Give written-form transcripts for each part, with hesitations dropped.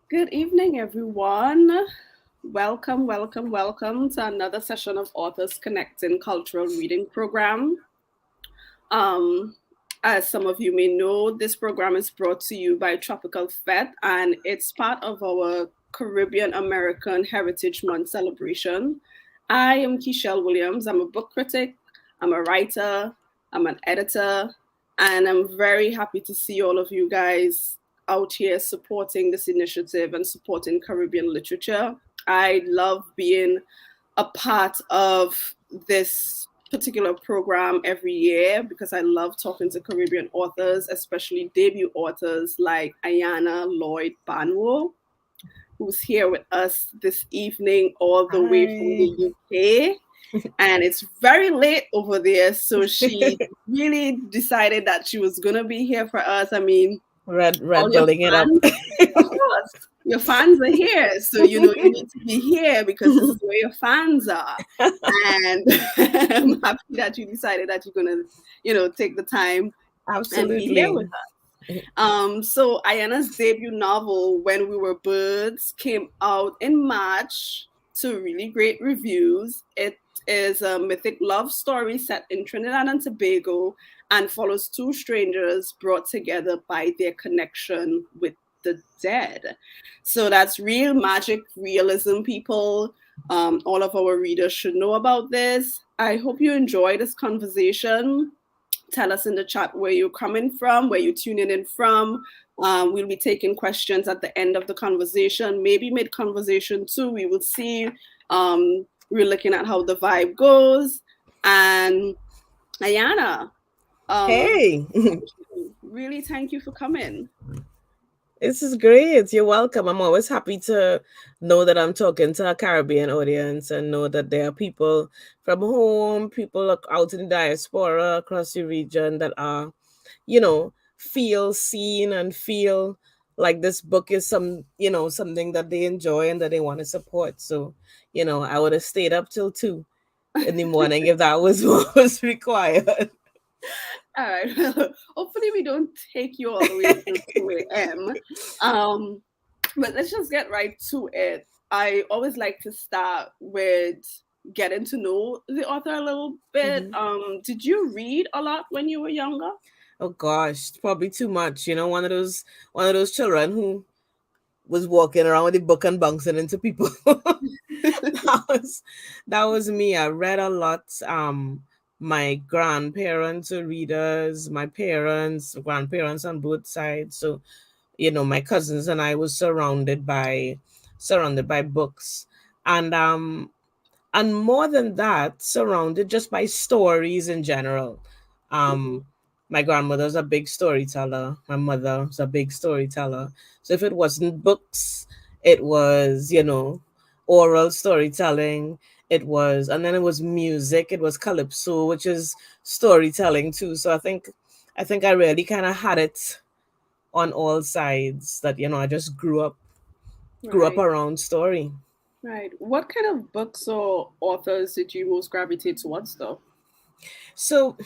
Good evening, everyone. Welcome to another session of Authors Connecting Cultural Reading Program. Um, as some of you may know, this program is brought to you by Tropicalfete, and it's part of our Caribbean American Heritage Month celebration. I am Keishel Williams. I'm a book critic, I'm a writer, I'm an editor, and I'm very happy to see all of you guys out here supporting this initiative and supporting Caribbean literature. I love being a part of this particular program every year because I love talking to Caribbean authors, especially debut authors like Ayanna Lloyd Banwo, who's here with us this evening, all the way from Hi. the UK. And it's very late over there, so she really decided that she was gonna be here for us. I mean, all Red your building it up. fans, of course, your fans are here, so you need to be here because this is where your fans are. And I'm happy that you decided that you're gonna, take the time and be here Absolutely. with us. So Ayanna's debut novel, When We Were Birds, came out in March to really great reviews. It is a mythic love story set in Trinidad and Tobago and follows two strangers brought together by their connection with the dead. So that's real magic realism, people. All of our readers should know about this. I hope you enjoy this conversation. Tell us in the chat where you're coming from, where you're tuning in from. We'll be taking questions at the end of the conversation, maybe mid conversation too. We will see. We're looking at how the vibe goes. And Ayanna, Hey, really thank you for coming. this is great. You're welcome. I'm always happy to know that I'm talking to a Caribbean audience and know that there are people from home, people out in the diaspora across the region that are, feel seen and feel like this book is something that they enjoy and that they want to support. So, I would have stayed up till 2 in the morning if that was what was required. All right. Hopefully, we don't take you all the way till 2 a.m. Um, but let's just get right to it. I always like to start with getting to know the author a little bit. Mhm. Did you read a lot when you were younger? Oh gosh, probably too much. One of those children who was walking around with a book and bouncing into people. That was me. I read a lot. My grandparents were readers. My parents, grandparents on both sides. So my cousins and I was surrounded by books, and more than that, surrounded just by stories in general. Mhm. Um, my grandmother's a big storyteller. My mother's a big storyteller. So if it wasn't books, it was, oral storytelling. And then it was music. It was calypso, which is storytelling too. So I think I really kind of had it on all sides. That I just grew up Right, around story. right. What kind of books or authors did you most gravitate towards, though? So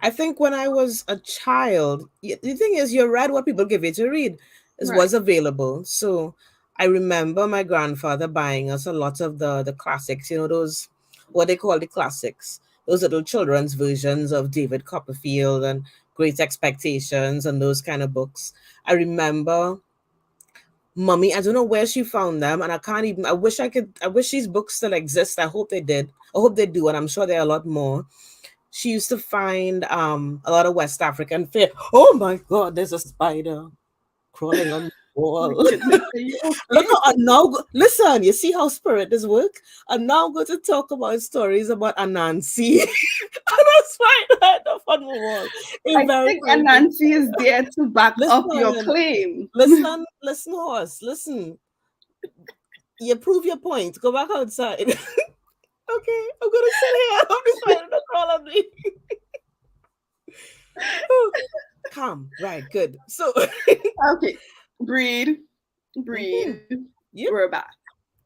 I think when I was a child, the thing is, you read what people give you to read, is Right. what's available. So I remember my grandfather buying us a lot of the classics, those, what they call the classics, those little children's versions of David Copperfield and Great Expectations and those kind of books. I remember Mummy, I don't know where she found them, and I can't even. I wish these books still exist. I hope they did. I hope they do, and I'm sure there are a lot more. She used to find a lot of West African fare. Oh my God, there's a spider crawling on the My wall. goodness, are you Look, okay? I'm now listen. You see how spirit does work. I'm now going to talk about stories about Anansi and a spider up on the wall. A I very think very big Nancy is spider. there to back up your Listen, claim. listen, horse. Listen. You prove your point. Go back outside. Okay, I'm gonna sit here. I'm just trying to crawl on me. Calm, right? Good. So, Okay, breed, mhm, breed. yep, We're back.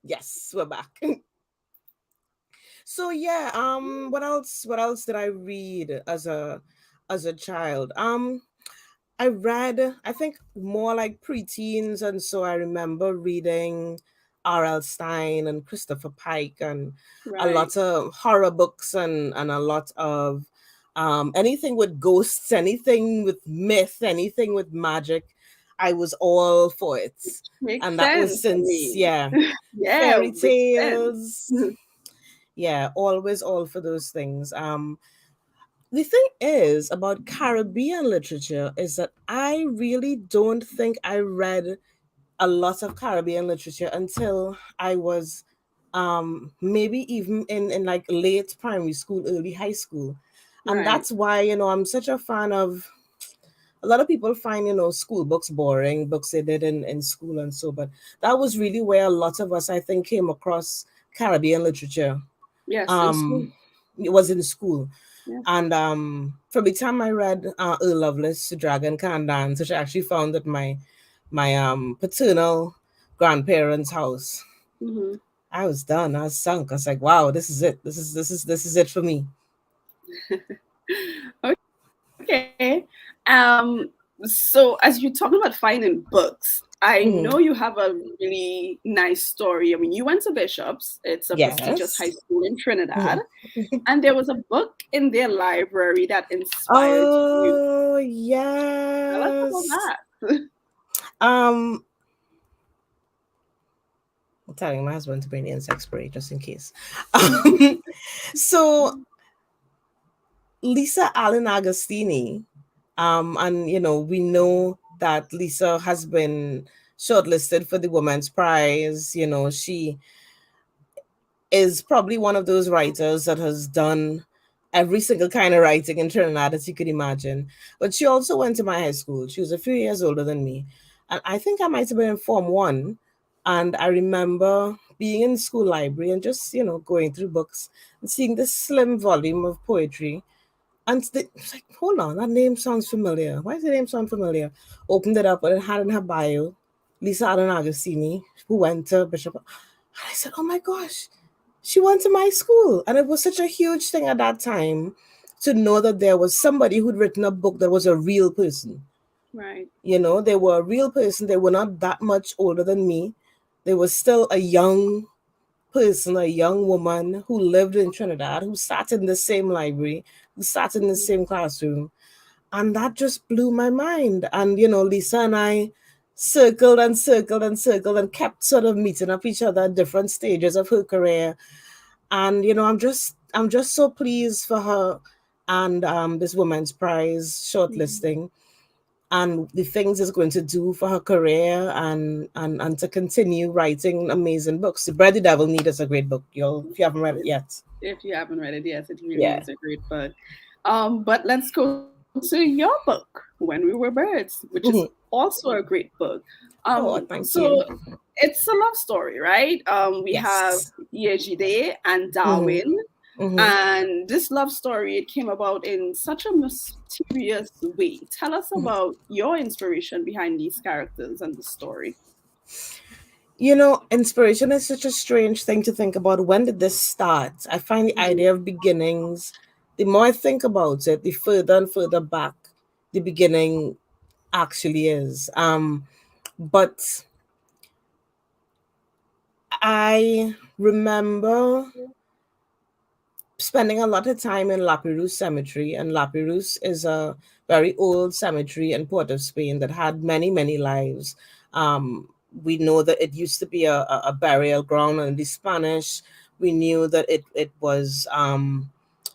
yes, we're back. So yeah, what else? What else did I read as a child? I read, I think more like preteens, and so I remember reading R.L. Stein and Christopher Pike and a Right. lot of horror books and a lot of anything with ghosts, anything with myth, anything with magic. I was all for it. Makes And that was sense. I since, mean, yeah, yeah, fairy makes sense. tales. Yeah, always all for those things. The thing is about Caribbean literature is that I really don't think I read a lot of Caribbean literature until I was maybe even in like late primary school, early high school. And Right. that's why, I'm such a fan of a lot of people find, school books boring, books they did in school and so, but that was really where a lot of us, I think, came across Caribbean literature. Yes, in school. Um, it was in school. Yeah. And from the time I read Earl Lovelace, Dragon Can Dance, which I actually found at my paternal grandparents' house, Hmm. I was done. I was sunk. I was like, wow, this is it. This is it for me. Okay. So as you're talking about finding books, I Hmm. know you have a really nice story. I mean, you went to Bishop's. It's a prestigious high Yes. school in Trinidad, Mhm. and there was a book in their library that inspired you. Oh Tell us about yes. that. Um, I'm telling my husband to bring the insect spray just in case. So Lisa Allen Agostini, and we know that Lisa has been shortlisted for the Women's Prize. She is probably one of those writers that has done every single kind of writing in Trinidad that you could imagine. But she also went to my high school. She was a few years older than me. And I think I might have been in Form 1. And I remember being in school library and just, going through books and seeing this slim volume of poetry. And it's like, hold on, that name sounds familiar. Why does the name sound familiar? Opened it up and it had in her bio Lisa Allen Agostini, who went to Bishop. And I said, oh my gosh, she went to my school. And it was such a huge thing at that time to know that there was somebody who'd written a book that was a real person. Right. They were a real person. They were not that much older than me. They were still a young person, a young woman who lived in Trinidad, who sat in the same library, who sat in the Mhm. same classroom. And that just blew my mind. And, Lisa and I circled and circled and circled and kept sort of meeting up each other at different stages of her career. And, I'm just so pleased for her and this Women's Prize Mhm. shortlisting and the things it's going to do for her career and to continue writing amazing books. The Bread the Devil Need is a great book, y'all, if you haven't read it yet. If you haven't read it, yes, it really Yeah. is a great book. But let's go to your book, When We Were Birds, which is also a great book. Oh, thank So you. it's a love story, right? We have Yes. Yejide and Hmm. Darwin. Hmm. And this love story, it came about in such a mysterious way. Tell us about your inspiration behind these characters and the story. Inspiration is such a strange thing to think about. When did this start? I find the Mhm. idea of beginnings, the more I think about it, the further and further back the beginning actually is. But I remember spending a lot of time in La Perouse Cemetery, and La Perouse is a very old cemetery in Port of Spain that had many, many lives. We know that it used to be a burial ground in the Spanish. We knew that it was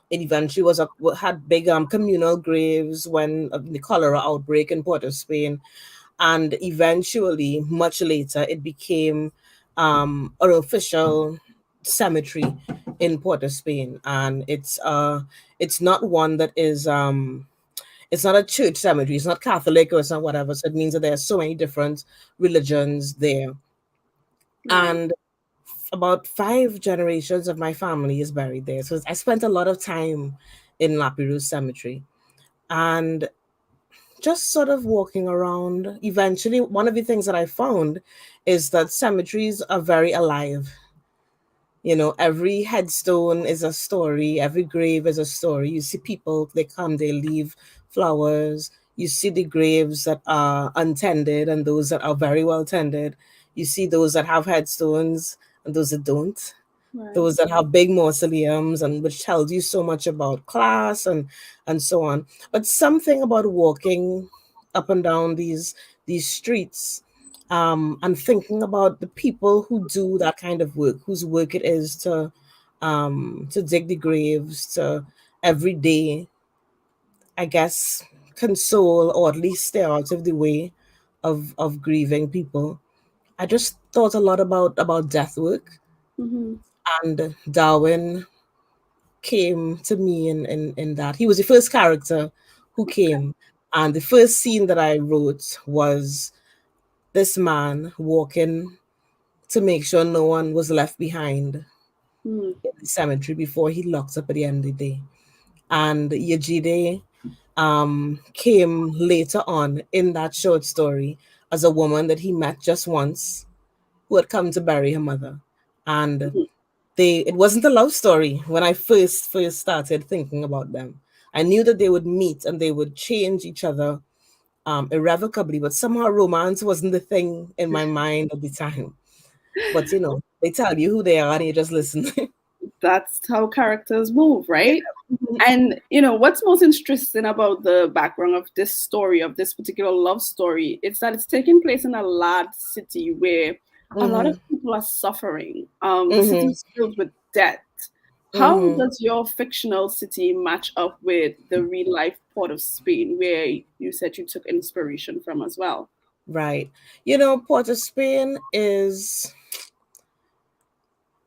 it eventually had big communal graves when the cholera outbreak in Port of Spain, and eventually, much later, it became an official cemetery in Port of Spain, and it's not one that is it's not a church cemetery. It's not Catholic or it's not whatever. So it means that there are so many different religions there, Right. and about 5 generations of my family is buried there. So I spent a lot of time in La Perouse Cemetery, and just sort of walking around. Eventually, one of the things that I found is that cemeteries are very alive. Every headstone is a story, every grave is a story. You see people, they come, they leave flowers. You see the graves that are untended and those that are very well tended. You see those that have headstones and those that don't. Right. Those that have big mausoleums, and which tells you so much about class and so on. But something about walking up and down these streets, and thinking about the people who do that kind of work, whose work it is to dig the graves, to every day, I guess, console or at least stay out of the way of grieving people. I just thought a lot about death work, Mm-hmm. and Darwin came to me in that. He was the first character who came. And the first scene that I wrote was this man walking to make sure no one was left behind Mm-hmm. in the cemetery before he locked up at the end of the day. And Yejide came later on in that short story as a woman that he met just once who had come to bury her mother. And it wasn't a love story when I first started thinking about them. I knew that they would meet and they would change each other irrevocably, but somehow romance wasn't the thing in my mind at the time. But they tell you who they are and you just listen. That's how characters move, Yeah. right? And what's most interesting about the background of this story, of this particular love story, is that it's taking place in a large city where a lot of Mm-hmm. people are suffering. The city Mm-hmm. is filled with death. How Mm-hmm. does your fictional city match up with the real life port of Spain, where you said you took inspiration from as well? Right. Port of Spain is,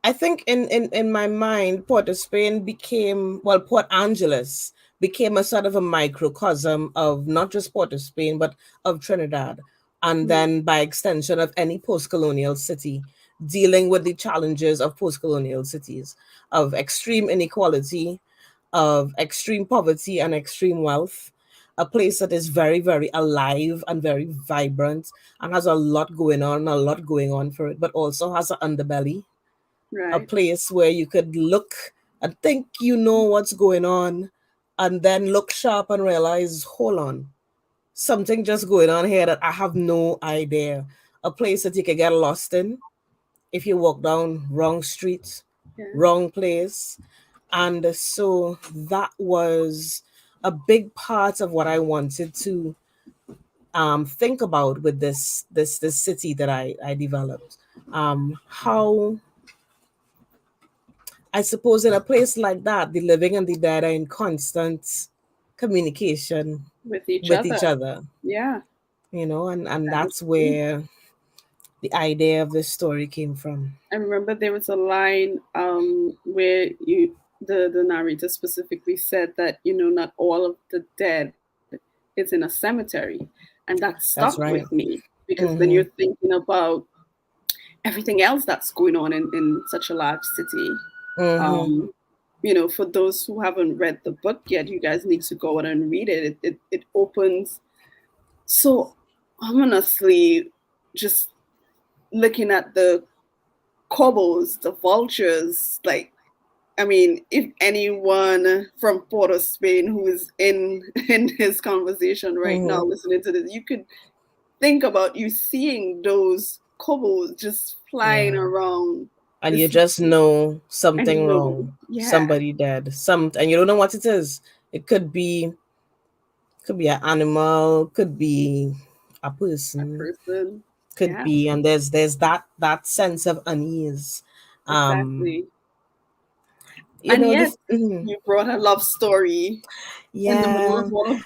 I think in my mind, Port of Spain became, well, Port Angeles became a sort of a microcosm of not just Port of Spain, but of Trinidad. And Mm, then by extension of any post-colonial city dealing with the challenges of post-colonial cities, of extreme inequality, of extreme poverty and extreme wealth. A place that is very, very alive and very vibrant and has a lot going on, a lot going on for it, but also has an underbelly, a right. place where you could look and think you know what's going on, and then look sharp and realize, hold on, something just going on here that I have no idea. A place that you could get lost in if you walk down wrong street, Yeah. wrong place. And so that was a big part of what I wanted to think about with this city that I developed. How, I suppose, in a place like that, the living and the dead are in constant communication With each with each other. other, Yeah. and And that's where the idea of this story came from. I remember there was a line where the narrator specifically said that not all of the dead is in a cemetery, and that stuck That's with right. me because then you're Mm-hmm. thinking about everything else that's going on in such a large city. Mm-hmm. Um, for those who haven't read the book yet, you guys need to go out and read it. It opens so ominously, just looking at the cobbles, the vultures. Like, I mean, if anyone from Port of Spain who is in this conversation right now, Mm-hmm. listening to this, you could think about you seeing those cobbles just flying Yeah. around And the you city, just know and something wrong. yeah, Somebody dead. And you don't know what it is. It could be an animal, could be a a person, person, could yeah, be, and there's that sense of unease. Um, exactly. you And know yet, this. Mhm. you brought a love story in the middle Yeah. of all of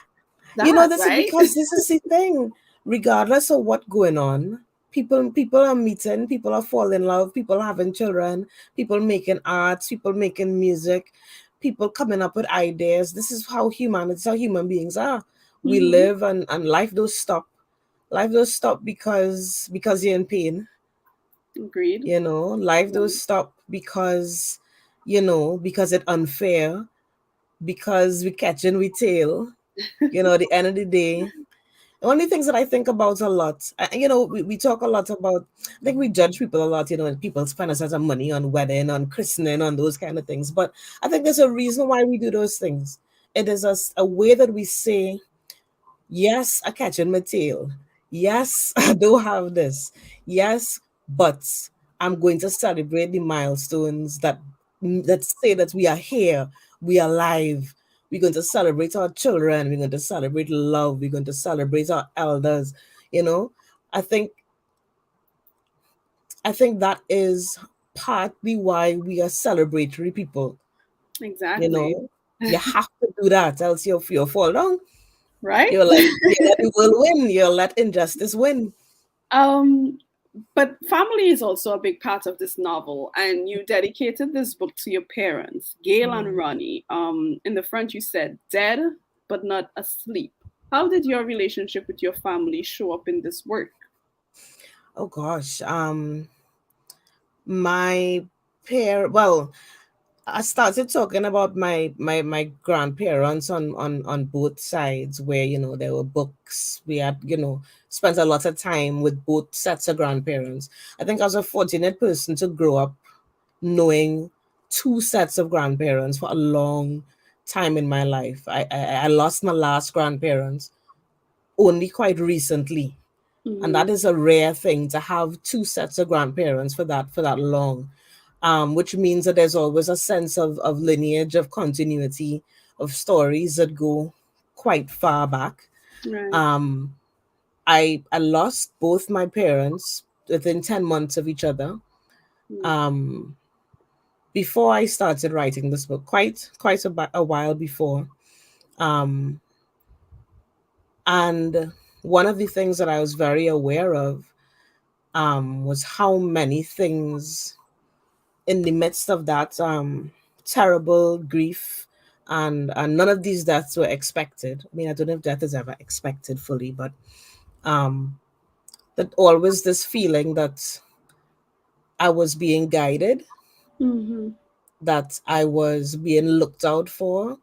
that, This is right? because this is the thing. Regardless of what going on, people are meeting, people are falling in love, people are having children, people making arts, people making music, people coming up with ideas. This is how it's how human beings are. We Hmm. live, and life does stop. Life does stop because you're in pain. Agreed. Life Yeah. does stop because it's unfair, because we catching we tail. At the end of the day, the only things that I think about a lot, we talk a lot about, I think we judge people a lot, and people spend a lot of money on wedding, on christening, on those kind of things. But I think there's a reason why we do those things. It is a way that we say, Yes, I catching my tail. Yes, I do have this. Yes, but I'm going to celebrate the milestones that say that we are here, we are alive. We're going to celebrate our children. We're going to celebrate love. We're going to celebrate our elders. You know, I think I think that is partly why we are celebratory people. You Exactly. know, you have to do that, else you'll fall down. Right? You'll let the world win. You'll let injustice win. Um, but family is also a big part of this novel, and you dedicated this book to your parents, Gail and Mm. Ronnie. In the front, you said dead but not asleep. How did your relationship with your family show up in this work? Oh gosh. My well, I started talking about my grandparents on both sides, where there were books. We had spent a lot of time with both sets of grandparents. I think I was a fortunate person to grow up knowing two sets of grandparents for a long time in my life. I lost my last grandparents only quite recently, and Mm-hmm. that is a rare thing to have two sets of grandparents for that long, which means that there's always a sense of lineage, of continuity, of stories that go quite far back. Right. um, I lost both my parents within 10 months of each other, um, before I started writing this book, quite a while before. um, and one of the things that I was very aware of, was how many things in the midst of that terrible grief, and none of these deaths were expected. I mean, I don't know if death is ever expected fully, but um, that always this feeling that I was being guided, Mm-hmm. that I was being looked out for,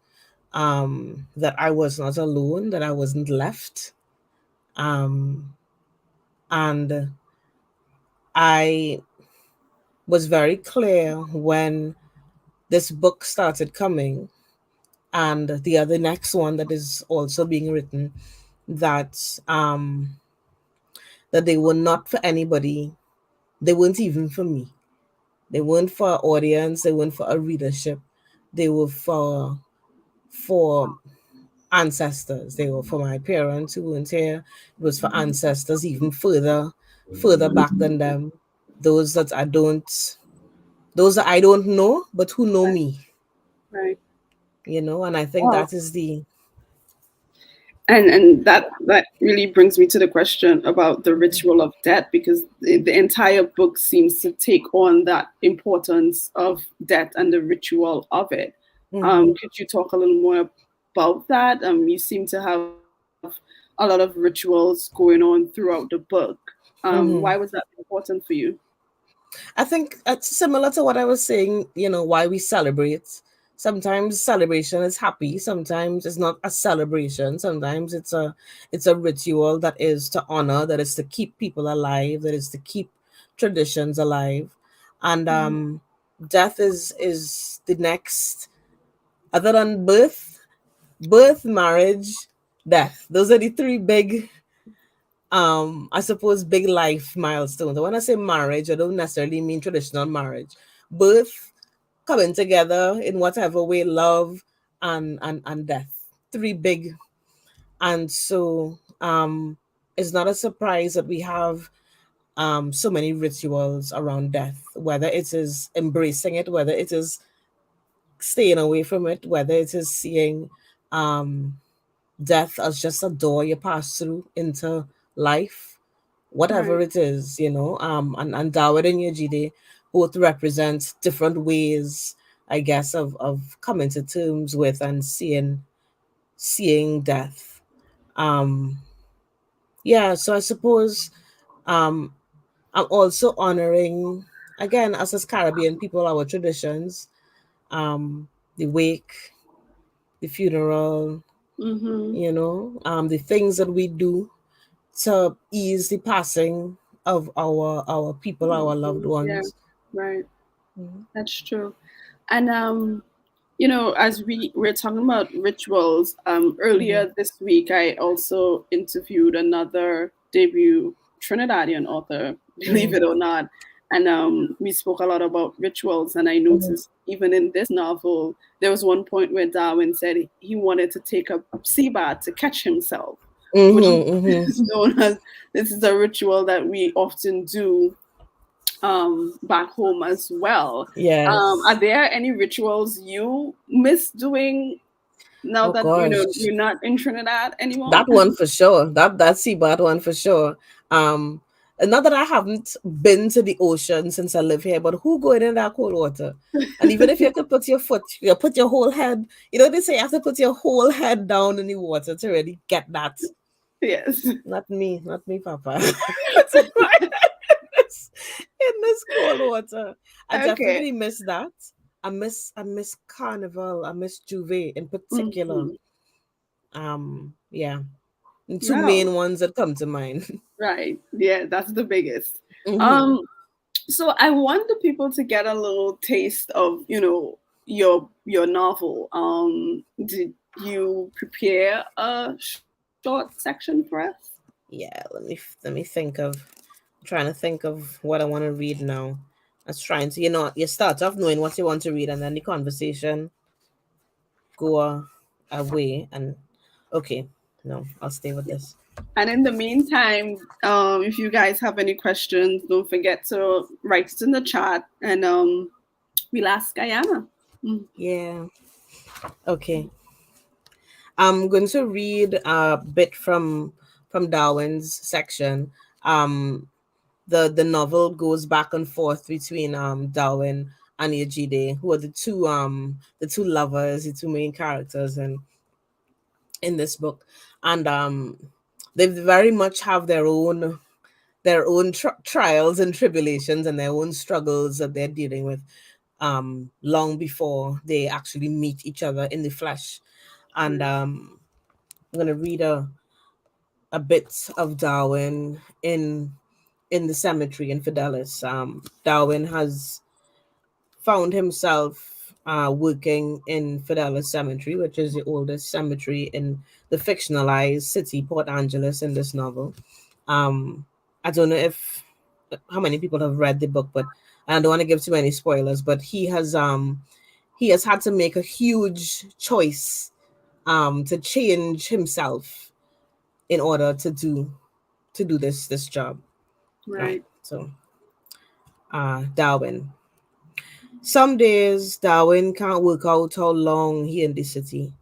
that I was not alone, that I wasn't left. Um, and I was very clear when this book started coming, and the other next one that is also being written, that that they were not for anybody. They weren't even for me. They weren't for an audience. They weren't for a readership. They were for ancestors. They were for my parents who weren't here. It was for ancestors even further back than them. Those that I don't those that I don't know, but who know Right. me. Right. And I think Wow. that is the. And that really brings me to the question about the ritual of death, because the entire book seems to take on that importance of death and the ritual of it. Mhm. Could you talk a little more about that? You seem to have a lot of rituals going on throughout the book. Why was Mhm. that important for you? I think it's similar to what I was saying, why we celebrate. Sometimes celebration is happy, sometimes it's not a celebration, sometimes it's a ritual that is to honor, that is to keep people alive, that is to keep traditions alive. And Mhm. death is the next, other than birth, marriage, death. Those are the three big, I suppose, big life milestones. When I say marriage, I don't necessarily mean traditional marriage. Birth, coming together in whatever way, love, and death. Three big. And so it's not a surprise that we have so many rituals around death, whether it is embracing it, whether it is staying away from it, whether it is seeing um death as just a door you pass through into life, whatever Right. it is, and Darwin and Yejide both represent different ways, I guess, of coming to terms with and seeing death. Um, yeah, so I suppose um, I'm also honoring, again, us as Caribbean people, our traditions, the wake, the funeral, Mm-hmm. the things that we do to ease the passing of our people, our loved Yeah. ones. Right. Mhm. That's true. And as we're talking about rituals, Mm-hmm. earlier this week, I also interviewed another debut Trinidadian author, believe Mm-hmm. it or not. And we spoke a lot about rituals. And I noticed even in this novel, there was one point where Darwin said he wanted to take a sea bath to catch himself, which Mm-hmm. Mm-hmm. is known as this is a ritual that we often do back home as well. Are Yes. there any rituals you miss doing now Oh that gosh. you're not in Trinidad anymore? That one for sure. That seabird one for sure. Um, and not that I haven't been to the ocean since I live here, but who going in that cold water? And even if you could put your foot, you put your whole head. They say you have to put your whole head down in the water to really get that. Yes. Not me, Papa. In this cold water. I Okay. definitely miss that. I miss Carnival. I miss Juve in particular. Hmm. Yeah. And two Wow. main ones that come to mind. Right. Yeah, that's the biggest. Hmm. Um, so I want the people to get a little taste of, your novel. Did you prepare a short section for us? Yeah, let me think of I'm trying to think of what I want to read now. I was trying to, you start off knowing what you want to read and then the conversation go away and okay, no, I'll stay with this. And in the meantime, if you guys have any questions, don't forget to write it in the chat, and we'll ask Ayanna. Mm. Yeah. Okay. I'm going to read a bit from Darwin's section. Um the novel goes back and forth between Darwin and Ejide, who are the two lovers, the two main characters in this book, and they very much have their own trials and tribulations and their own struggles that they're dealing with long before they actually meet each other in the flesh. And I'm gonna read a bit of Darwin in the cemetery in Fidelis. Darwin has found himself working in Fidelis Cemetery, which is the oldest cemetery in the fictionalized city, Port Angeles, in this novel. Um, I don't know if how many people have read the book, but I don't want to give too many spoilers. But he has had to make a huge choice to change himself in order to do this job. Right. Right. So Darwin. Some days Darwin can't work out how long he in the city.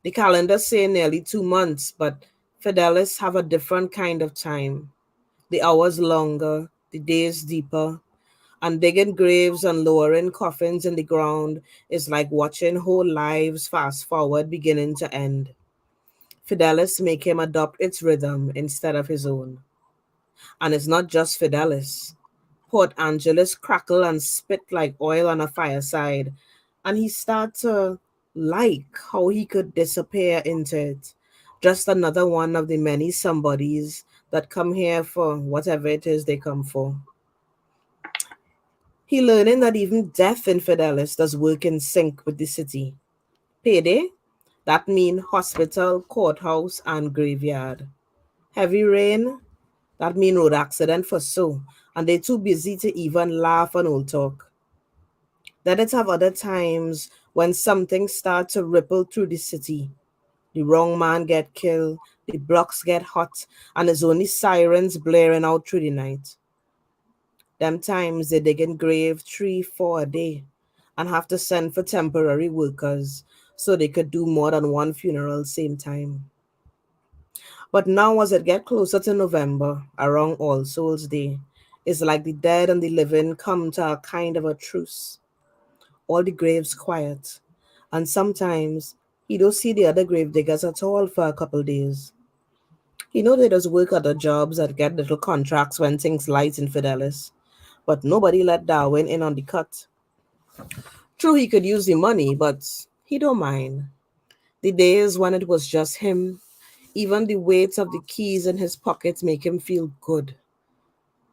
The calendar say nearly 2 months, but Fidelis have a different kind of time. The hours longer, the days deeper, and digging graves and lowering coffins in the ground is like watching whole lives fast forward beginning to end. Fidelis make him adopt its rhythm instead of his own. And it's not just Fidelis. Port Angeles crackle and spit like oil on a fireside, and he started to like how he could disappear into it. Just another one of the many somebodies that come here for whatever it is they come for. He learning that even death in Fidelis does work in sync with the city. Payday? That mean hospital, courthouse, and graveyard. Heavy rain? That mean road accident for so, and they too busy to even laugh and old talk. Then it have other times when something start to ripple through the city. The wrong man get killed, the blocks get hot, and there's only sirens blaring out through the night. Them times they digging grave 3, 4 a day and have to send for temporary workers so they could do more than one funeral same time. But now as it get closer to November, around All Souls Day, it's like the dead and the living come to a kind of a truce. All the graves quiet, and sometimes he don't see the other grave diggers at all for a couple days. He know they does work other jobs that get little contracts when things light in Fidelis, but nobody let Darwin in on the cut. True, he could use the money, but he don't mind. The days when it was just him, even the weight of the keys in his pockets make him feel good.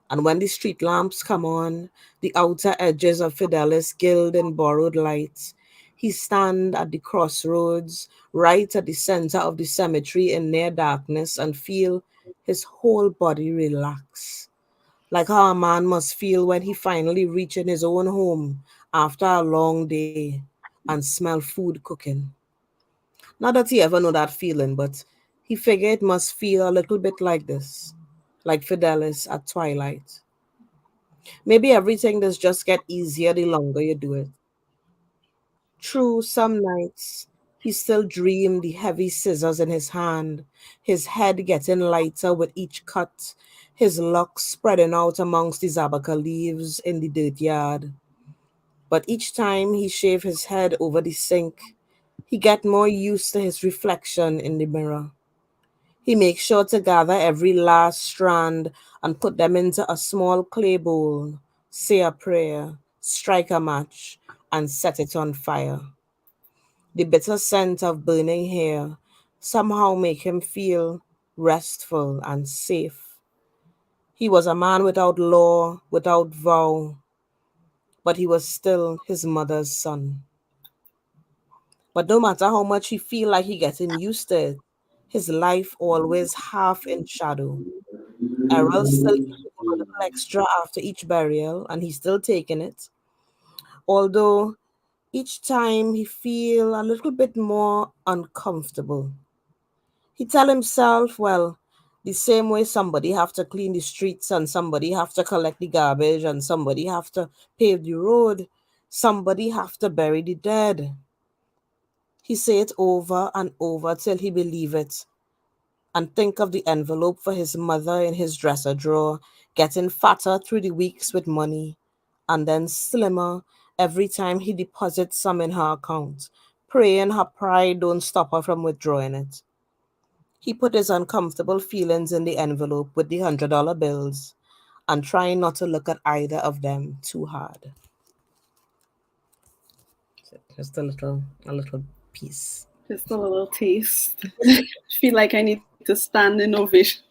And when the street lamps come on, the outer edges of Fidelis gild in borrowed lights, He stand at the crossroads, right at the center of the cemetery in near darkness, and feel his whole body relax. Like how a man must feel when he finally reach in his own home after a long day and smell food cooking. Not that he ever know that feeling, but he figured it must feel a little bit like this, like Fidelis at twilight. Maybe everything does just get easier the longer you do it. True, some nights he still dreamed the heavy scissors in his hand, his head getting lighter with each cut, his locks spreading out amongst the zabaka leaves in the dirt yard. But each time he shaved his head over the sink, he get more used to his reflection in the mirror. He makes sure to gather every last strand and put them into a small clay bowl, say a prayer, strike a match, and set it on fire. The bitter scent of burning hair somehow make him feel restful and safe. He was a man without law, without vow, but he was still his mother's son. But no matter how much he feel like he getting used to it, his life always half in shadow. Errol still give him a little extra after each burial, and he's still taking it. Although each time he feel a little bit more uncomfortable. He tell himself, well, the same way somebody have to clean the streets and somebody have to collect the garbage and somebody have to pave the road, somebody have to bury the dead. He say it over and over till he believe it and think of the envelope for his mother in his dresser drawer, getting fatter through the weeks with money and then slimmer every time he deposits some in her account, praying her pride don't stop her from withdrawing it. He put his uncomfortable feelings in the envelope with the $100 bills and trying not to look at either of them too hard. Just a little piece. Just a little taste. I feel like I need to stand in ovation.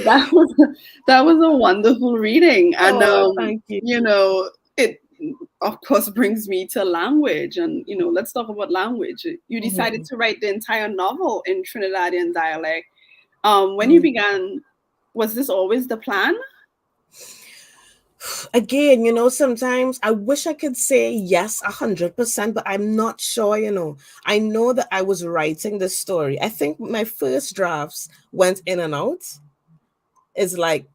that was that was a wonderful reading, and Oh, thank you. it of course brings me to language, and let's talk about language. You decided Mhm. to write the entire novel in Trinidadian dialect. When you Mhm. began, was this always the plan? Again, sometimes I wish I could say yes 100%, but I'm not sure. I know that I was writing this story. I think my first drafts went in and out. It's like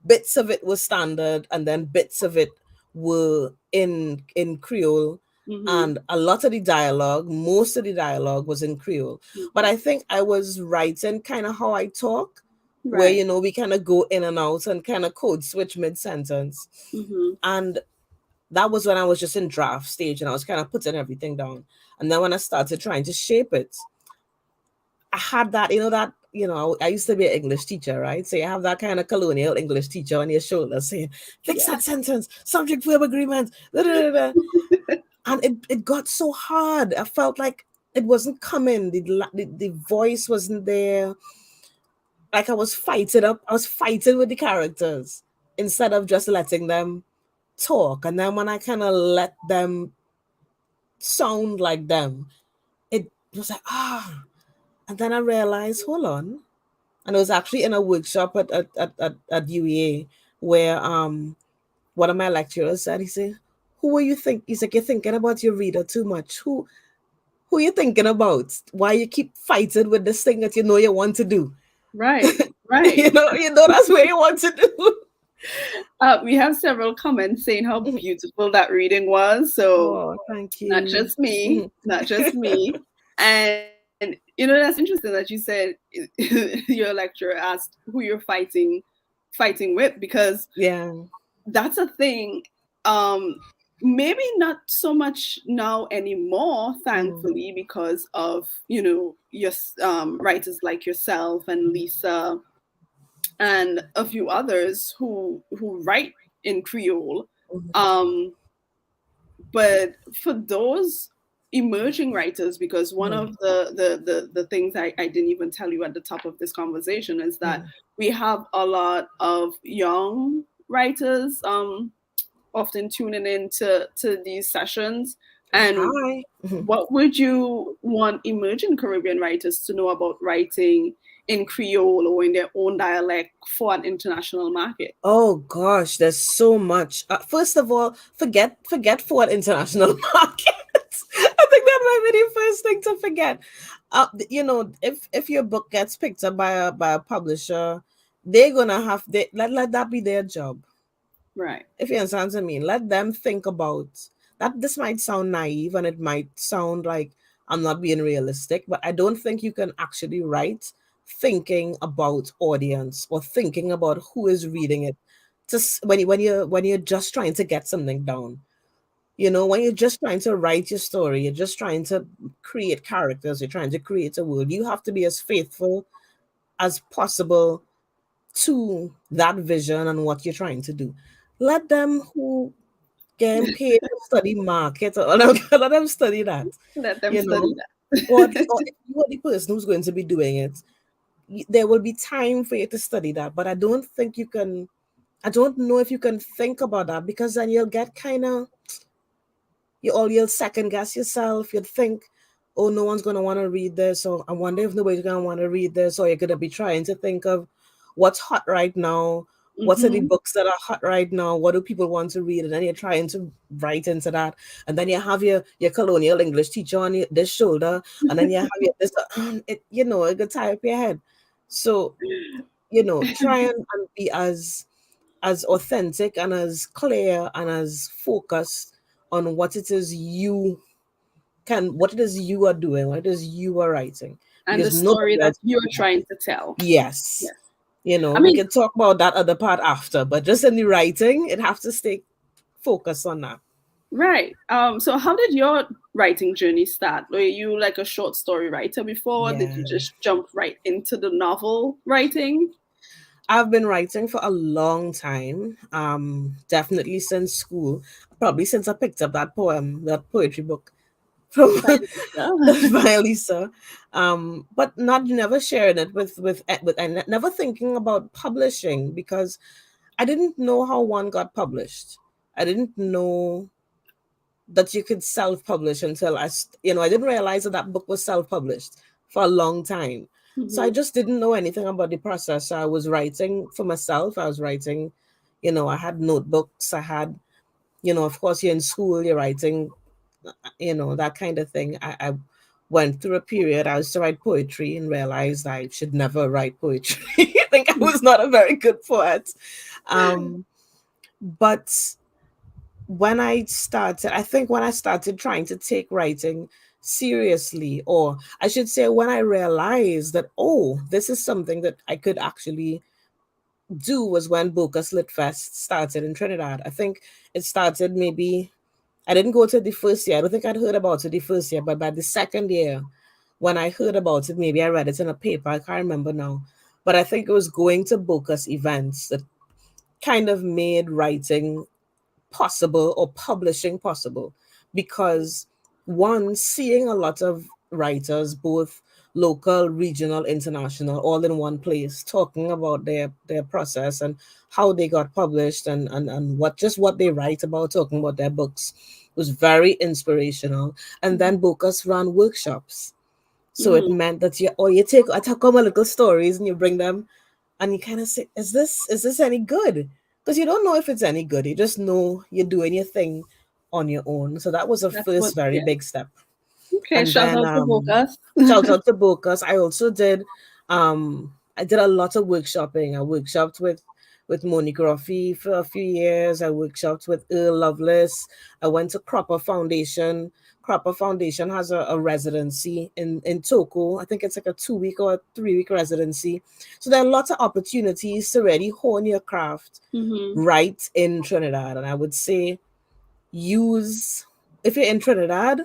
bits of it was standard and then bits of it were in Creole, Mm-hmm. and a lot of the dialogue, most of the dialogue was in Creole. But I think I was writing kind of how I talk, where Right. we kind of go in and out and kind of code switch mid sentence. Mm-hmm. And that was when I was just in draft stage and I was kind of putting everything down. And then when I started trying to shape it, I had that, I used to be an English teacher, right? So you have that kind of colonial English teacher on your shoulder saying, fix that Yes. sentence, subject verb agreement, da, da, da, da. And it got so hard. I felt like it wasn't coming. The voice wasn't there. Like I was fighting with the characters instead of just letting them talk. And then when I kind of let them sound like them, it was like, And then I realized, hold on. And it was actually in a workshop at UEA where one of my lecturers said, he said, who are you think? He's like, you're thinking about your reader too much. Who are you thinking about? Why you keep fighting with this thing that you know you want to do? Right. Right. That's what you want to do. We have several comments saying how beautiful that reading was. So Oh, thank not you. just me, not just me. And that's interesting that you said your lecturer asked who you're fighting with, because Yeah. that's a thing. Um, Maybe not so much now anymore, Mm, thankfully, because of your writers like yourself and Lisa and a few others who write in Creole. mhm, Um, but for those emerging writers, because one mhm, of the things I didn't even tell you at the top of this conversation is that mhm, we have a lot of young writers often tuning in to these sessions. And Hi. what would you want emerging Caribbean writers to know about writing in Creole or in their own dialect for an international market? Oh gosh, there's so much. First of all, forget for an international market. I think that might be the first thing to forget. If your book gets picked up by a publisher, they're gonna let that be their job. Right. If you understand what I mean, let them think about that. This might sound naive and it might sound like I'm not being realistic, but I don't think you can actually write thinking about audience or thinking about who is reading it. Just when you're just trying to get something down. When you're just trying to write your story, you're just trying to create characters, you're trying to create a world, you have to be as faithful as possible to that vision and what you're trying to do. Let them who getting paid to study market, or let them study that, Let them you study know. that. Or if you are the person who's going to be doing it, there will be time for you to study that. But I don't know if you can think about that, because then you'll get kind of, you'll second guess yourself. You'd think, oh, no one's gonna want to read this, or I wonder if nobody's gonna want to read this, or you're gonna be trying to think of what's hot right now. What are the Mm-hmm. books that are hot right now? What do people want to read? And then you're trying to write into that. And then you have your colonial English teacher on this shoulder. And then you have your this, it could tie up your head. So, try and be as authentic and as clear and as focused on what it is you are doing, what it is you are writing, And the because story nobody that else can you're do that. trying to tell. Yes. Yes. I We mean, can talk about that other part after, but just in the writing, it have to stay focused on that. right. So how did your writing journey start? Were you like a short story writer before? Did you Yeah. just jump right into the novel writing? I've been writing for a long time. Definitely since school. Probably since I picked up that poetry book from By Lisa? by Lisa. But not never sharing it with and never thinking about publishing, because I didn't know how one got published. I didn't know that you could self-publish until I didn't realize that book was self-published for a long time. So I Mm-hmm. just didn't know anything about the process. So I was writing for myself. I was writing, I had notebooks. I had, of course, you're in school, you're writing, that kind of thing. I went through a period, I used to write poetry and realized I should never write poetry. I think I was not a very good poet. Um, but I think when I started trying to take writing seriously, or I should say, when I realized that, oh, this is something that I could actually do, was when Bocas Lit Fest started in Trinidad. I think it started maybe, I didn't go to the first year. I don't think I'd heard about it the first year, but by the second year, when I heard about it, maybe I read it in a paper. I can't remember now. But I think it was going to Bocas events that kind of made writing possible, or publishing possible, because one, seeing a lot of writers, both local, regional, international, all in one place, talking about their process and how they got published, and what they write about, talking about their books, was very inspirational. And then Bocas ran workshops, so it Mm, meant that I talk all my little stories and you bring them, and you kind of say, is this any good? Because you don't know if it's any good. You just know you're doing your thing on your own. So that was a that's what, first very yeah. big step. Okay, And shout then out to Bocas. shout out to Bocas. I did a lot of workshopping. I workshopped with Monique Ruffy for a few years. I workshopped with Earl Lovelace. I went to Cropper Foundation. Cropper Foundation has a residency in Toko. I think it's like a 2 week or 3 week residency. So there are lots of opportunities to really hone your craft Mm-hmm. right in Trinidad. And I would say, use, if you're in Trinidad,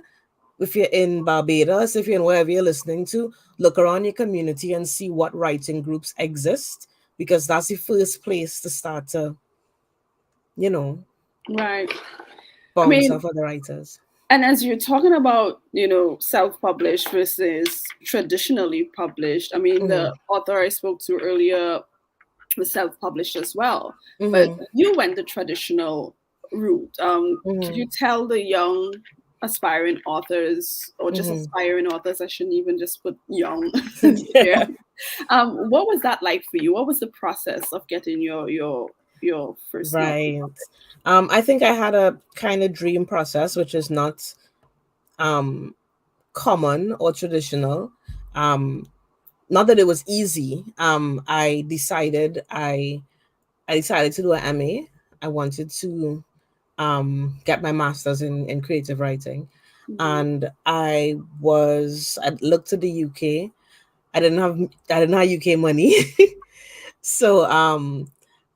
if you're in Barbados, if you're in wherever you're listening to, look around your community and see what writing groups exist, because that's the first place to start to, you know, Right. I bounce mean, off other writers. and as you're talking about, self-published versus traditionally published, I mean, Mm-hmm. the author I spoke to earlier was self-published as well, but Mm-hmm. you went the traditional route. Could you tell the young aspiring authors, or just Mm-hmm. aspiring authors, I shouldn't even just put young there. Yeah. What was that like for you? What was the process of getting your first novel? Right. I think I had a kind of dream process, which is not um common or traditional. Um, Not that it was easy. I decided to do an MA. I wanted to get my master's in creative writing. Mm-hmm. And I looked to the UK. I didn't have UK money. So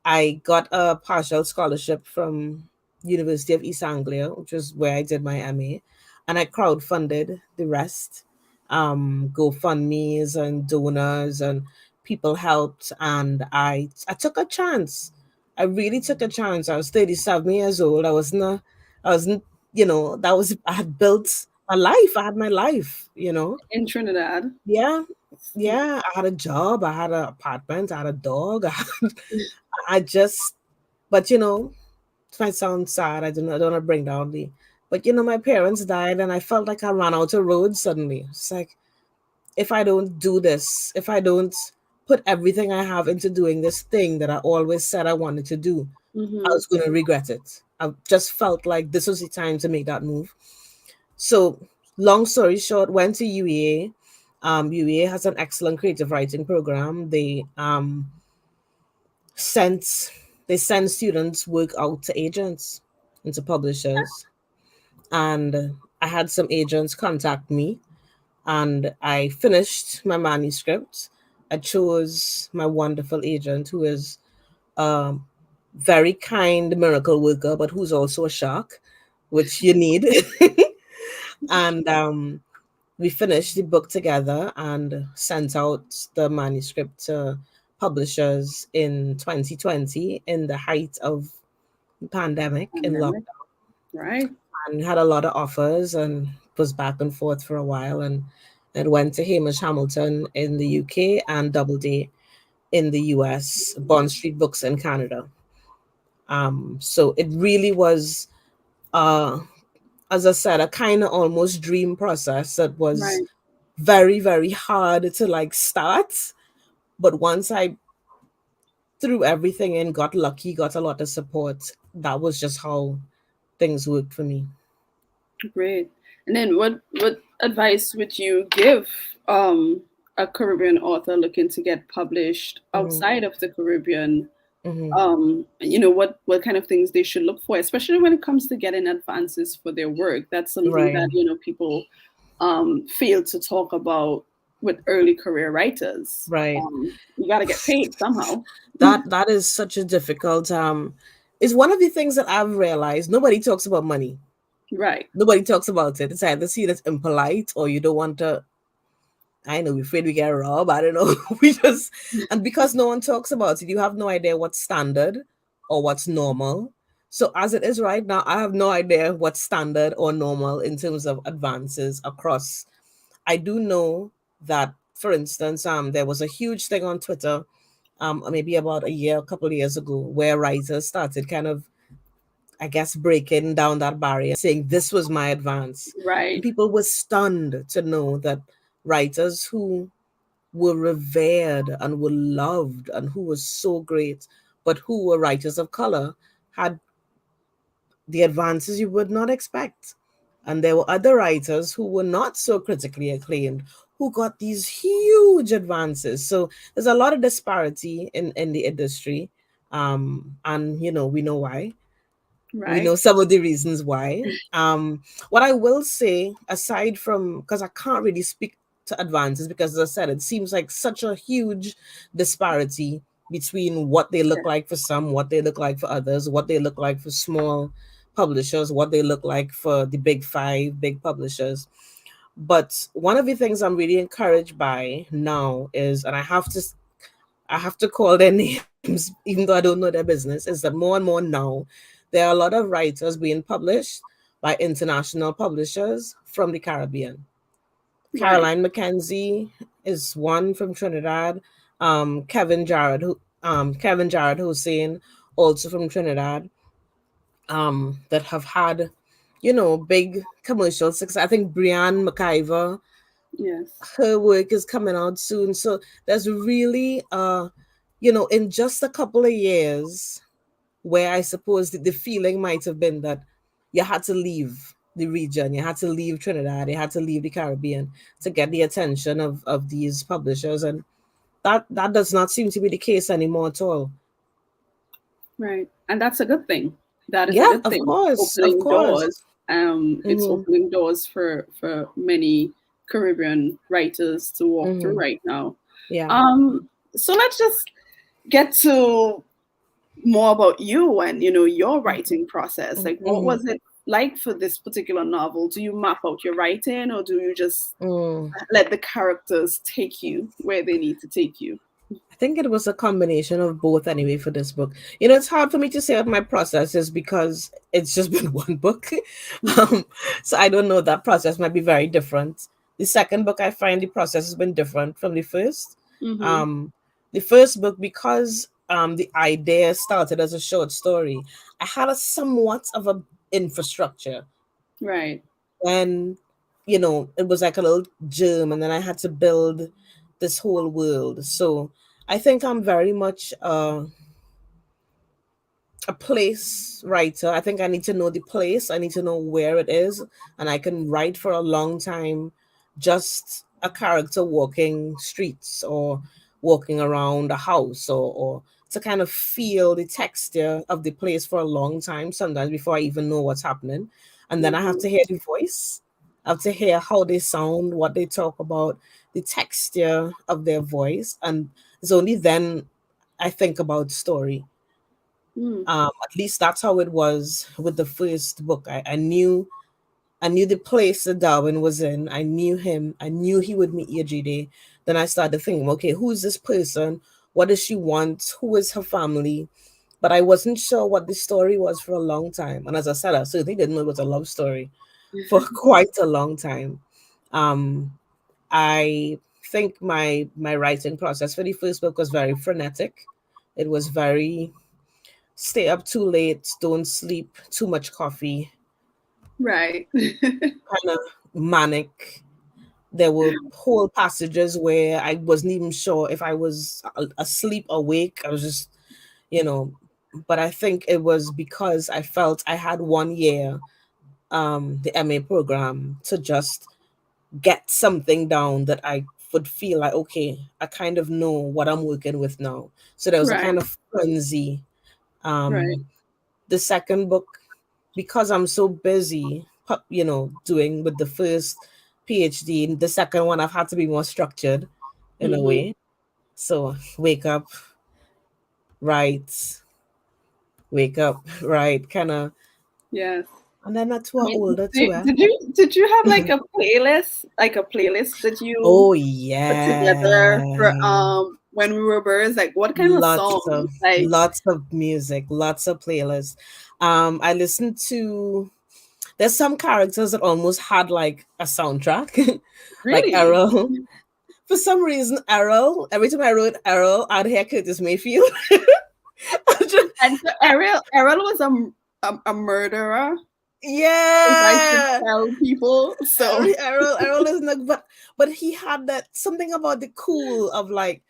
I got a partial scholarship from University of East Anglia, which was where I did my MA, and I crowdfunded the rest. GoFundMe's and donors and people helped, and I took a chance. I really took a chance. I was 37 years old. I wasn't, that was I had built a life. I had my life, In Trinidad. Yeah, yeah. I had a job. I had an apartment. I had a dog. I just, but it might sound sad. I don't want to bring down but my parents died, and I felt like I ran out of road suddenly. It's like, if I don't do this, if I don't put everything I have into doing this thing that I always said I wanted to do, I Mm-hmm. was going to regret it. I just felt like this was the time to make that move. So, long story short, went to UEA. UEA has an excellent creative writing program. Sent they send students work out to agents and to publishers. And I had some agents contact me, and I finished my manuscript. I chose my wonderful agent, who is a very kind miracle worker, but who's also a shark, which you need. And we finished the book together and sent out the manuscript to publishers in 2020, in the height of the pandemic, in Pandemic, lockdown, right? and had a lot of offers and was back and forth for a while, and it went to Hamish Hamilton in the UK and Doubleday in the US, Bond Street Books in Canada. So it really was, uh, as I said, a kind of almost dream process that was Right. very, very hard to like start. But once I threw everything in, got lucky, got a lot of support, that was just how things worked for me. Great. And then what advice would you give a Caribbean author looking to get published Hmm. outside of the Caribbean? Hmm. What kind of things they should look for, especially when it comes to getting advances for their work. That's something Right. that people fail to talk about with early career writers. Right. You got to get paid somehow. That is such a difficult is one of the things that I've realized. Nobody talks about money. Right. Nobody talks about it. It's either seen as impolite, or you don't want to, I know, we're afraid we get robbed. I don't know. We just, and because no one talks about it, you have no idea what's standard or what's normal. So as it is right now, I have no idea what's standard or normal in terms of advances across. I do know that, for instance, there was a huge thing on Twitter, maybe about a couple of years ago, where writers started kind of, I guess, breaking down that barrier, saying this was my advance. And Right. people were stunned to know that writers who were revered and were loved and who were so great, but who were writers of color, had the advances you would not expect. And there were other writers who were not so critically acclaimed who got these huge advances. So there's a lot of disparity in the industry. And, we know why. We Right. know some of the reasons why. What I will say, aside from, because I can't really speak to advances, because as I said, it seems like such a huge disparity between what they look Sure. like for some, what they look like for others, what they look like for small publishers, what they look like for the big five, big publishers. But one of the things I'm really encouraged by now is, and I have to call their names, even though I don't know their business, is that more and more now, there are a lot of writers being published by international publishers from the Caribbean. Right. Caroline Mackenzie is one from Trinidad. Kevin Jared Hussein, also from Trinidad. that have had, big commercial success. I think Brianne McIver, Yes. her work is coming out soon. So there's really, in just a couple of years, where I suppose the feeling might have been that you had to leave the region, you had to leave Trinidad, you had to leave the Caribbean to get the attention of these publishers. And that does not seem to be the case anymore at all. Right. And that's a good thing. That is a Yeah, good of thing. course, of Opening course. doors. It's Mm-hmm, opening doors for many Caribbean writers to walk through mm-hmm. right now. Yeah. Um, so let's just get to more about you and your writing process. Like, what Mm-hmm. was it like for this particular novel? Do you map out your writing, or do you just Mm. let the characters take you where they need to take you? I think it was a combination of both anyway for this book. It's hard for me to say what my process is because it's just been one book. um, so I don't know, that process might be very different. The second book, I find the process has been different from the first. Mm-hmm. Um, the first book, because the idea started as a short story, I had a somewhat of a infrastructure. Right. And it was like a little germ, and then I had to build this whole world. So I think I'm very much a place writer. I think I need to know the place, I need to know where it is, and I can write for a long time just a character walking streets or walking around a house, or to kind of feel the texture of the place for a long time sometimes before I even know what's happening. And then I have Mm-hmm. to hear the voice. I have to hear how they sound, what they talk about, the texture of their voice. And it's only then I think about story. Mm. At least that's how it was with the first book. I knew the place that Darwin was in. I knew him. I knew he would meet Ejide. Then I started thinking, okay, who is this person? What does she want? Who is her family? But I wasn't sure what the story was for a long time. And as I said, I certainly didn't know it was a love story for quite a long time. Um, I think my writing process for the first book was very frenetic. It was very stay up too late, don't sleep, too much coffee, Right. kind of manic. There were whole passages where I wasn't even sure if I was asleep, awake. I was just, you know, but I think it was because I felt I had 1 year, the MA program, to just get something down that I would feel like, okay, I kind of know what I'm working with now. So there was a Right. kind of frenzy. Right. The second book, because I'm so busy, doing with the first PhD, the second one I've had to be more structured in a Mm-hmm. way. So write, wake up, right, kind of. Yes. And then that's I what mean, older too, eh? did you have like a playlist that you Oh put together for yeah, when we were birds? Like, what kind of lots songs? of Like, lots of music, lots of playlists. I listened to. There's some characters that almost had like a soundtrack, like really? Errol. For some reason, Errol, every time I wrote Errol, I'd hear Curtis Mayfield. And so Ariel was a murderer, if I should Yeah. tell people. So Errol is not, but he had that something about the cool of like,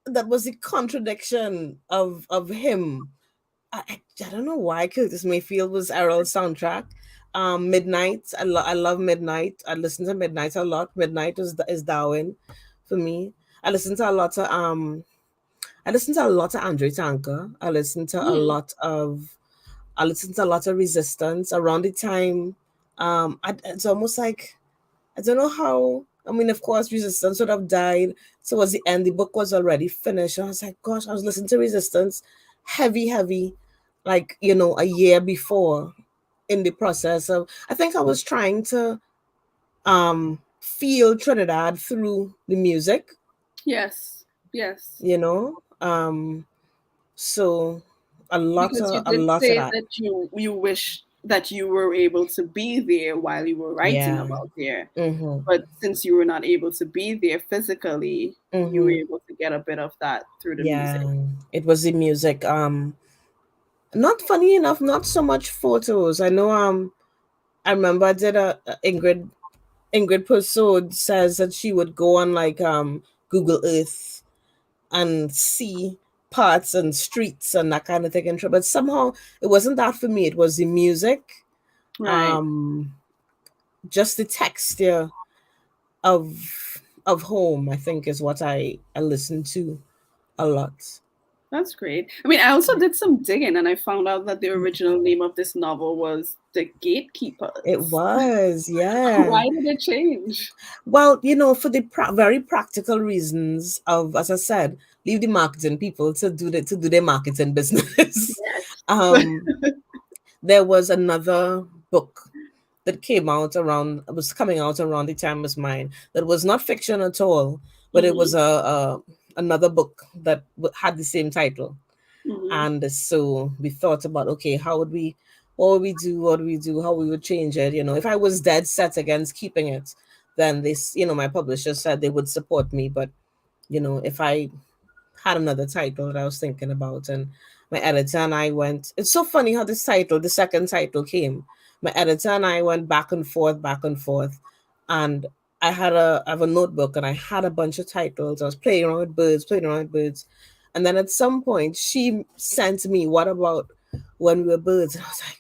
that was the contradiction of him. I don't know why Curtis Mayfield was Errol's soundtrack. Midnight, I love Midnight. I listen to Midnight a lot. Midnight is Darwin for me. I listen to a lot of I listen to a lot of Andre Tanker. hmm, I listen to a lot of Resistance around the time. It's almost like, I don't know how. I mean, of course, Resistance would have died towards the end. The book was already finished. I was like, gosh, I was listening to Resistance, heavy, heavy, like, a year before, in the process of. I think I was trying to feel Trinidad through the music, yes, yes. you know. So Because you a did lot of say that. that you wish that you were able to be there while you were writing Yeah. about there. Mm-hmm. But since you were not able to be there physically, you were Mm-hmm. able to get a bit of that through the music. Yeah. It was the music. Not funny enough, not so much photos. I know I remember I did Ingrid Persaud says that she would go on like Google Earth and see parts and streets and that kind of thing. But somehow it wasn't that for me. It was the music, Right. um, just the texture of home. I think is what I listen to a lot. That's great. I mean, I also did some digging and I found out that the original name of this novel was The It Gatekeepers. was, yeah. Why did it change? Well, for the very practical reasons of, as I said, leave the marketing people to do their marketing business. Yes. um, there was another book that came out around was coming out around the time as mine that was not fiction at all, but it was Hmm. a another book that had the same title. Hmm. And so we thought about, okay, what would we do, how we would change it. If I was dead set against keeping it, then this, my publisher said they would support me. But if I had another title that I was thinking about, and my editor and I went, it's so funny how the second title came. My editor and I went back and forth, and I have a notebook and I had a bunch of titles. I was playing around with birds, and then at some point she sent me, "What about when we were birds?" And I was like,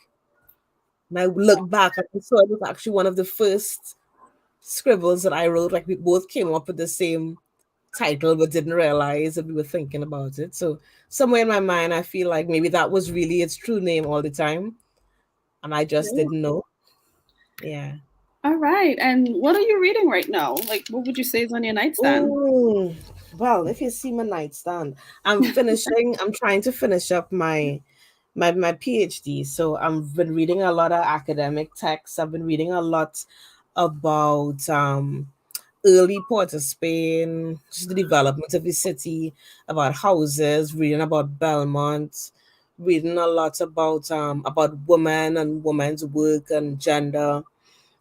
and I looked back and I saw it was actually one of the first scribbles that I wrote. Like we both came up with the same title but didn't realize that we were thinking about it. So somewhere in my mind, I feel like maybe that was really its true name all the time, and I just Great. didn't know. Yeah. All right. And what are you reading right now? Like, what would you say is on your nightstand? Oh, well, if you see my nightstand, I'm finishing. I'm trying to finish up my PhD. So I've been reading a lot of academic texts. I've been reading a lot about early Port of Spain, just the development of the city, about houses, reading about Belmont, reading a lot about women and women's work and gender.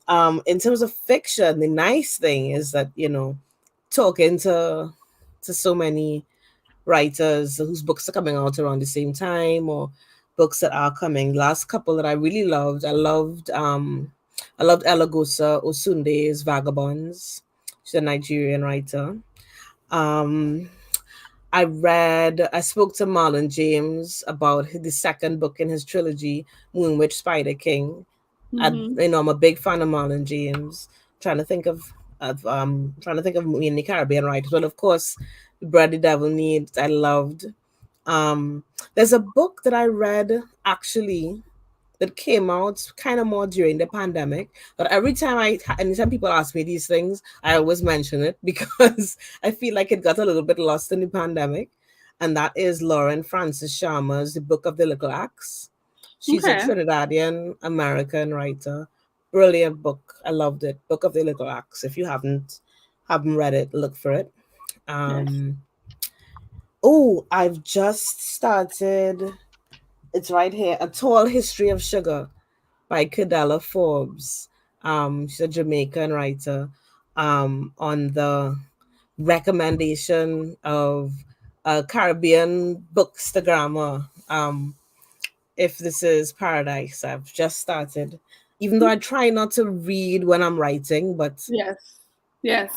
In terms of fiction, the nice thing is that, talking to so many writers whose books are coming out around the same time, or books that are coming. Last couple that I really loved, I loved Elagosa Osunde's Vagabonds. She's a Nigerian writer. Um, I spoke to Marlon James about the second book in his trilogy, Moon Witch Spider King. Hmm. I'm a big fan of Marlon James. Trying to think trying to think of me in the Caribbean writers. Well, of course, Bread the Devil Needs, I loved. Um, there's a book that I read actually that came out kind of more during the pandemic. But anytime people ask me these things, I always mention it because I feel like it got a little bit lost in the pandemic. And that is Lauren Francis Sharma's The Book of the Little Axe. She's a Okay. Trinidadian-American writer. Brilliant book. I loved it. Book of the Little Axe. If you haven't read it, look for it. Yes. Um, oh, I've just started. It's right here. A Tall History of Sugar by Cadella Forbes. She's a Jamaican writer. On the recommendation of Caribbean Bookstagrammer. If This Is Paradise. I've just started. Even though I try not to read when I'm writing, but Yes. Yes.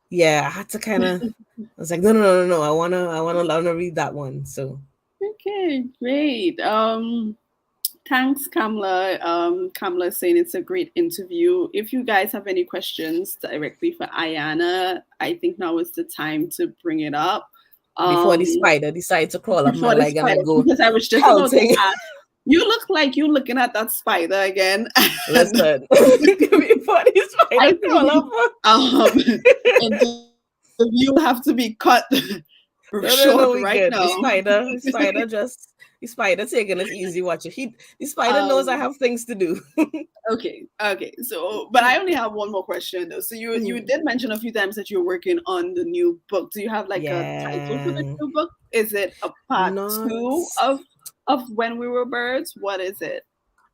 yeah, I had to kind of. I was like, no, no, no, no, no. I wanna read that one. So Okay, great. Thanks, Kamla. Kamla is saying it's a great interview. If you guys have any questions directly for Ayanna, I think now is the time to bring it up. before the Um, spider decides to crawl up my before the leg and I spider, go because I was just about to pelting. ask. You look like you're looking at that spider again, and Listen, before the I spider crawl think up. interview will have to be cut No, no, short no, we right good. now. The spider taking it easy. Watch it. The spider knows I um, have things to do. okay. So, but I only have one more question though. So you Mhm. did mention a few times that you're working on the new book. Do you have like a title for the Yeah, new book? Is it a part not. two of When We Were Birds? What is it?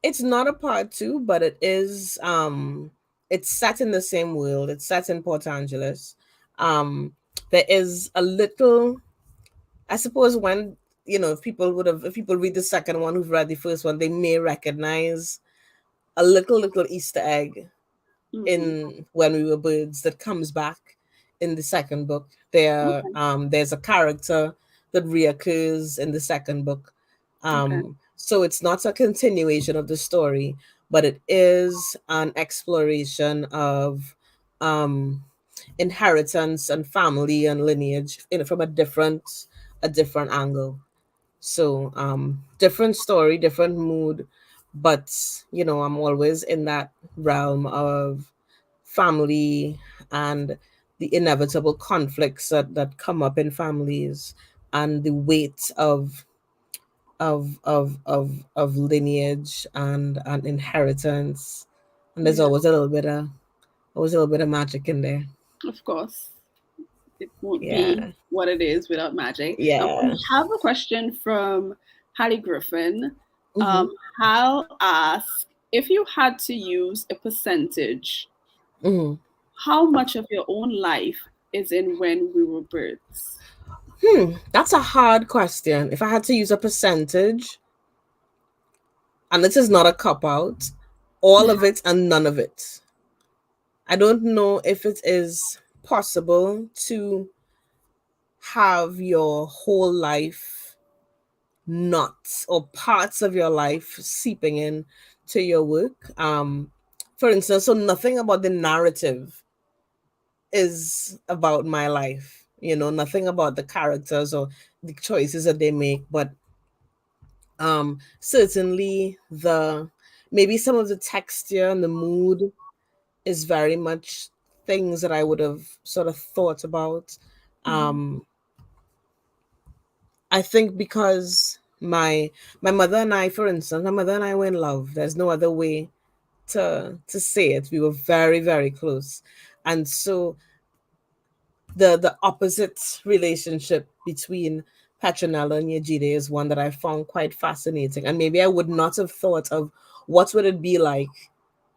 It's not a part two, but it is. It's set in the same world. It's set in Port Angeles. Um, there is a little. I suppose when if people read the second one who've read the first one, they may recognize a little Easter egg Mm-hmm. in When We Were Birds that comes back in the second book. Okay. There's a character that reoccurs in the second book. Okay. So it's not a continuation of the story, but it is an exploration of um, inheritance and family and lineage from a different angle. So different story, different mood, but I'm always in that realm of family and the inevitable conflicts that come up in families and the weight of lineage and inheritance. And there's Yeah. always a little bit of magic in there. Of course. It won't be Yeah. what it is without magic. We Yeah. have a question from Hallie Griffin. Hmm. Um, Hal asks, if you had to use a percentage, Hmm. how much of your own life is in When We Were Birds? That's a hard question. If I had to use a percentage, and this is not a cop out, all of it and none of it. I don't know if it is possible to have your whole life not, or parts of your life seeping in to your work. For instance, so nothing about the narrative is about my life. Nothing about the characters or the choices that they make, but certainly the maybe some of the texture and the mood is very much things that I would have sort of thought about. Mhm. um I think because my mother and I, for instance, my mother and I were in love. There's no other way to say it. We were very, very close. And so the opposite relationship between Petronella and Yejide is one that I found quite fascinating. And maybe I would not have thought of what would it be like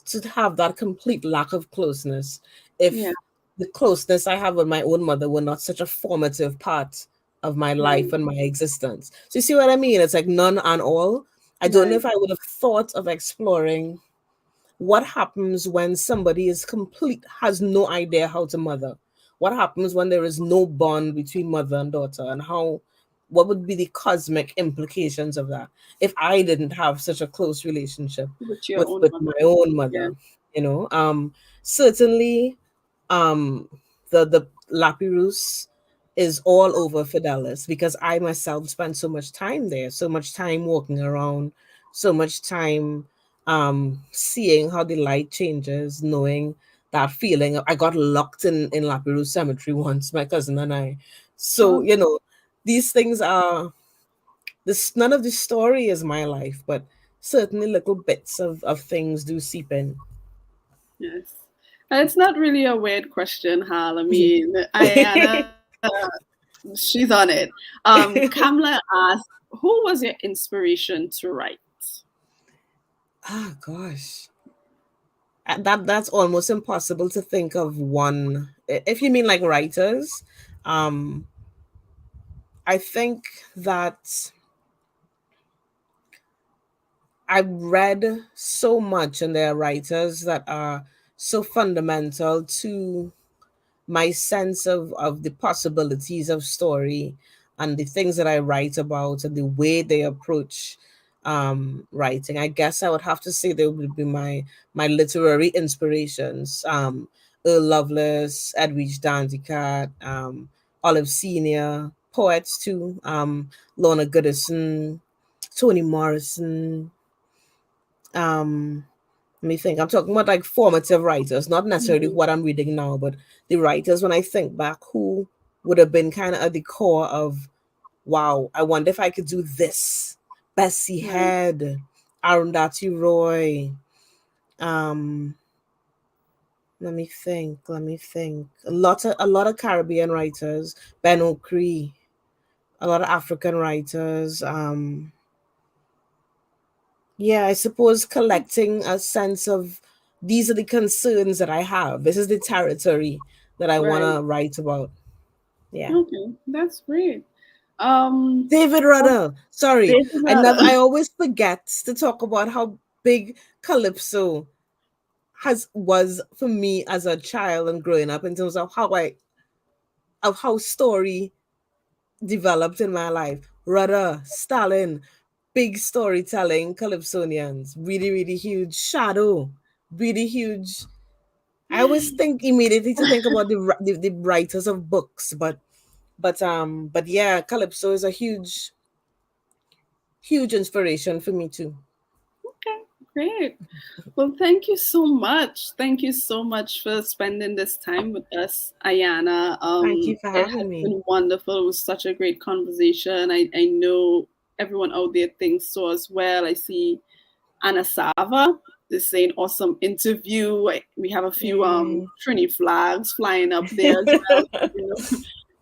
to have that complete lack of closeness Yeah, if the closeness I have with my own mother were not such a formative part of my life right, and my existence. So you see what I mean? It's like none and all. I don't know right. if I would have thought of exploring what happens when somebody has no idea how to mother. What happens when there is no bond between mother and daughter, and what would be the cosmic implications of that if I didn't have such a close relationship With your with own with my mother. own Yeah. mother. Certainly, um the Lapirus is all over Fidelis because I myself spent so much time there, so much time walking around, so much time seeing how the light changes, knowing that feeling. I got locked in Lapirus Cemetery once, my cousin and I. So, Oh, these things are this none of the story is my life, but certainly little bits of things do seep in. yes. It's not really a weird question, Hal. I mean, Ayanna, she's on it. Kamla asked, who was your inspiration to write? Ah, gosh. That's almost impossible to think of one. If you mean like writers, um, I think that I've read so much, and there are writers that are so fundamental to my sense of the possibilities of story and the things that I write about and the way they approach writing. I guess I would have to say they would be my literary inspirations. Earl Lovelace, Edwidge Danticat, Olive Senior, poets too, Lorna Goodison, Toni Morrison. Um, Let me think. I'm talking about like formative writers, not necessarily Mhm. what I'm reading now, but the writers when I think back who would have been kind of at the core of, wow, I wonder if I could do this. Bessie Right. Head, Arundhati Roy. Um, let me think. A lot of Caribbean writers, Ben O'Cree, a lot of African writers. Yeah, I suppose collecting a sense of these are the concerns that I have. This is the territory that I want Right. to write about. Yeah. Okay, that's great. David Rudder. Sorry, David Rudder. I always forget to talk about how big Calypso was for me as a child and growing up in terms of how story developed in my life. Rudder, Stalin, big storytelling, Calypsonians, really, really huge. Shadow, really huge. I always think immediately to think about the writers of books, but yeah, Calypso is a huge inspiration for me too. Okay, great. Well, thank you so much. Thank you so much for spending this time with us, Ayanna. Thank you for It has having me. been wonderful. It was such a great conversation. I know everyone out there thinks so as well. I see Anna Sava is saying awesome interview. We have a few Yay. Trini flags flying up there as well.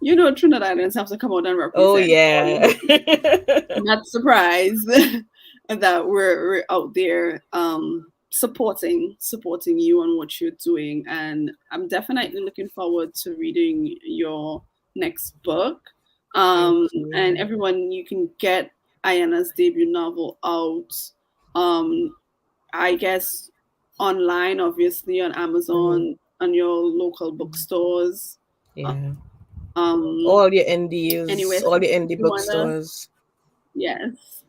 Trinidadians have to come out and Oh represent. yeah. I'm not surprised that we're out there supporting you on what you're doing, and I'm definitely looking forward to reading your next book. Thank And you. everyone, you can get Ayanna's debut novel out. Um, I guess online, obviously on Mhm. Amazon, on your local bookstores. Yeah. Um, All your indies, anyway, all so your if indie you wanna, bookstores. yes,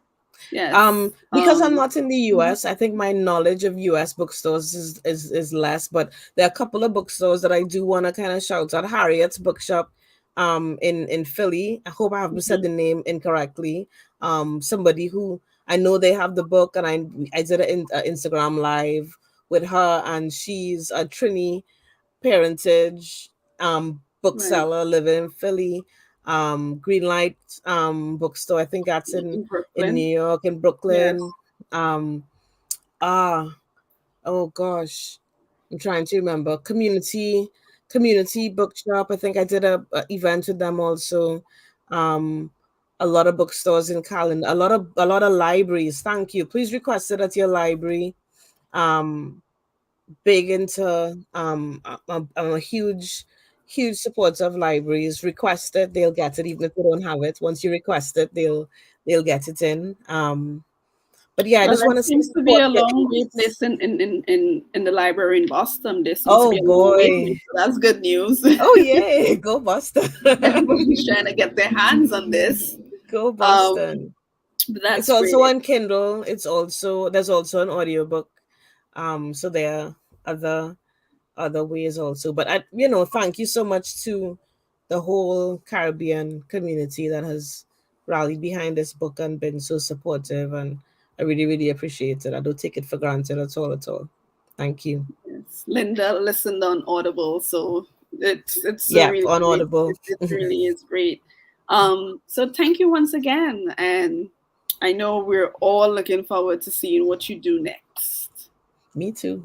yes. Because I'm not in the Mhm. US, I think my knowledge of US bookstores is less, but there are a couple of bookstores that I do want to kind of shout out. Harriet's Bookshop in Philly. I hope I haven't said Mhm. the name incorrectly. Somebody who I know they have the book, and I did an Instagram live with her, and she's a Trini parentage Right. bookseller living in Philly. Greenlight bookstore, I think that's In in New Brooklyn. York, in Yes. Brooklyn. um ah oh gosh, I'm trying to remember. Community bookshop, I think I did a event with them also. um a lot of bookstores in Callan, a lot of libraries. Thank you, please request it at your library. um Big into I'm a huge supporter of libraries. Request it, they'll get it. Even if they don't have it, once you request it, they'll get it in. But yeah, I Well, just there want to say seems to be support a your long wait indies. list in the library in Boston. There seems to Oh be a long wait boy. list, so that's good news. Oh yeah, go Boston. Everybody's trying to get their hands on this. Go Um, Boston. but It's that's also great. on Kindle. There's also an audiobook. So there are other ways also. But thank you so much to the whole Caribbean community that has rallied behind this book and been so supportive, and I really, really appreciate it. I don't take it for granted at all, at all. Thank you. Yes. Linda listened on Audible, so it's so Yeah, really on great. Audible. It really is great. So thank you once again, and I know we're all looking forward to seeing what you do next. Me too.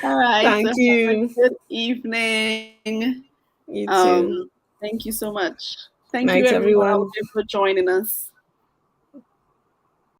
All right, so Thank have a you. good evening. You too. Thank you so much. Thank you, Night, everyone out everyone. there, for joining us.